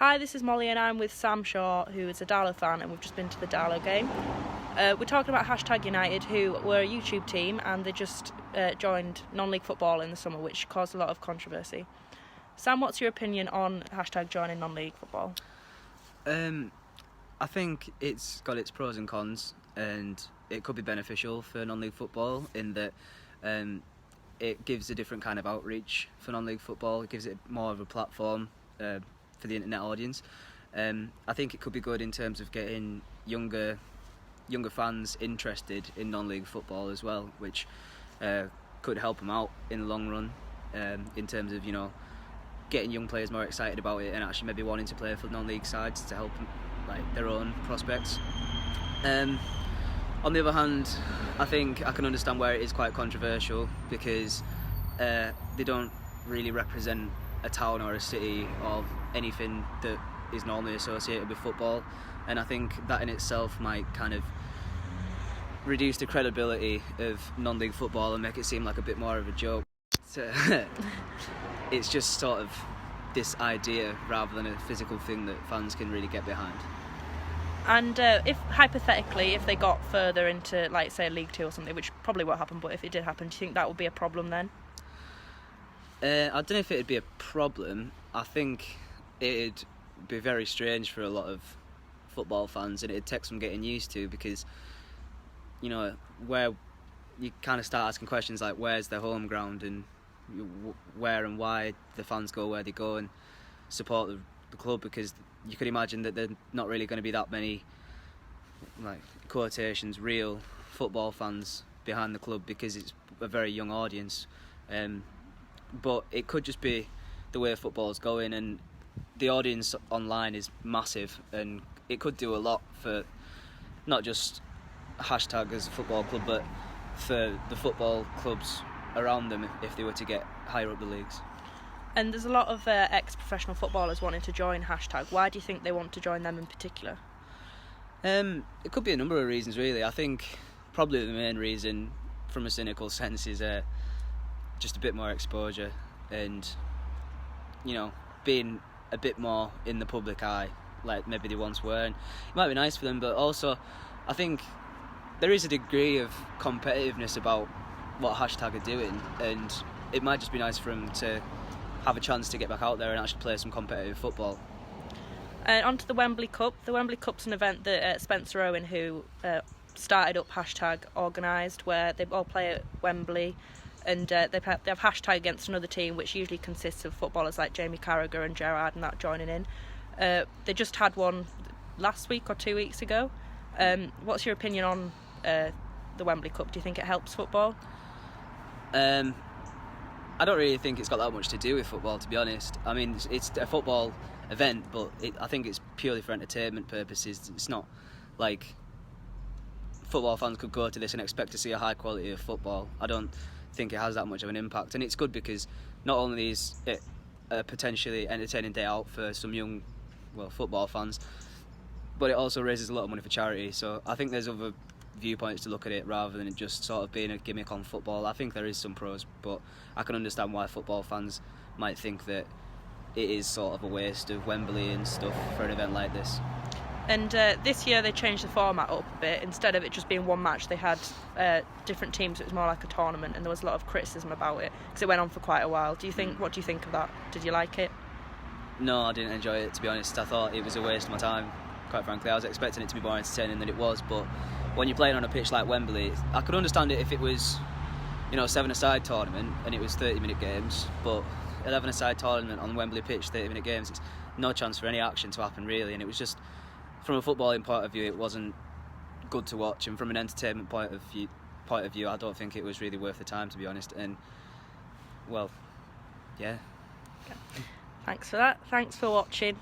Hi, this is Molly and I'm with Sam Shaw, who is a Darlow fan, and we've just been to the Darlow game. We're talking about Hashtag United, who were a YouTube team, and they just joined non-league football in the summer, which caused a lot of controversy. Sam, what's your opinion on Hashtag joining non-league football? I think it's got its pros and cons, and it could be beneficial for non-league football in that it gives a different kind of outreach for non-league football. It gives it more of a platform for the internet audience. I think it could be good in terms of getting younger fans interested in non-league football as well, which could help them out in the long run in terms of getting young players more excited about it and actually maybe wanting to play for non-league sides to help their own prospects. On the other hand, I think I can understand where it is quite controversial because they don't really represent a town or a city or anything that is normally associated with football, and I think that in itself might kind of reduce the credibility of non-league football and make it seem like a bit more of a joke. So, it's just sort of this idea rather than a physical thing that fans can really get behind. And if hypothetically, if they got further into, like, say, League 2 or something, which probably won't happen, but if it did happen, do you think that would be a problem then? I don't know if it'd be a problem. I think it'd be very strange for a lot of football fans, and it'd take some getting used to because, where you kind of start asking questions like where's their home ground and where and why the fans go where they go and support the club, because you could imagine that there's not really going to be that many, like, quotations, real football fans behind the club because it's a very young audience. But it could just be the way football's going, and the audience online is massive, and it could do a lot for not just Hashtag as a football club, but for the football clubs around them if they were to get higher up the leagues. And there's a lot of ex-professional footballers wanting to join Hashtag. Why do you think they want to join them in particular? It could be a number of reasons, really. I think probably the main reason, from a cynical sense, is just a bit more exposure and, being a bit more in the public eye, like maybe they once were. And it might be nice for them, but also I think there is a degree of competitiveness about what Hashtag are doing, and it might just be nice for them to have a chance to get back out there and actually play some competitive football. On to the Wembley Cup. The Wembley Cup's an event that Spencer Owen, who started up Hashtag, organised, where they all play at Wembley, and they have Hashtag against another team, which usually consists of footballers like Jamie Carragher and Gerrard and that joining in. They just had one last week or 2 weeks ago. What's your opinion on the Wembley Cup? Do you think it helps football? I don't really think it's got that much to do with football, to be honest. I mean, it's a football event, but I think it's purely for entertainment purposes. It's not like football fans could go to this and expect to see a high quality of football. I don't think it has that much of an impact, and it's good because not only is it a potentially entertaining day out for some young, football fans, but it also raises a lot of money for charity. So I think there's other viewpoints to look at it rather than it just sort of being a gimmick on football. I think there is some pros, but I can understand why football fans might think that it is sort of a waste of Wembley and stuff for an event like this. And this year they changed the format up a bit. Instead of it just being one match, they had different teams. It was more like a tournament, and there was a lot of criticism about it because it went on for quite a while. What do you think of that? Did you like it? No, I didn't enjoy it, to be honest. I thought it was a waste of my time, quite frankly. I was expecting it to be more entertaining than it was, but when you're playing on a pitch like Wembley, I could understand it if it was, 7-a-side tournament and it was 30-minute games, but 11-a-side tournament on the Wembley pitch, 30-minute games, it's no chance for any action to happen, really. And it was just, from a footballing point of view, it wasn't good to watch, and from an entertainment point of view, I don't think it was really worth the time, to be honest. And yeah. Thanks for that. Thanks for watching.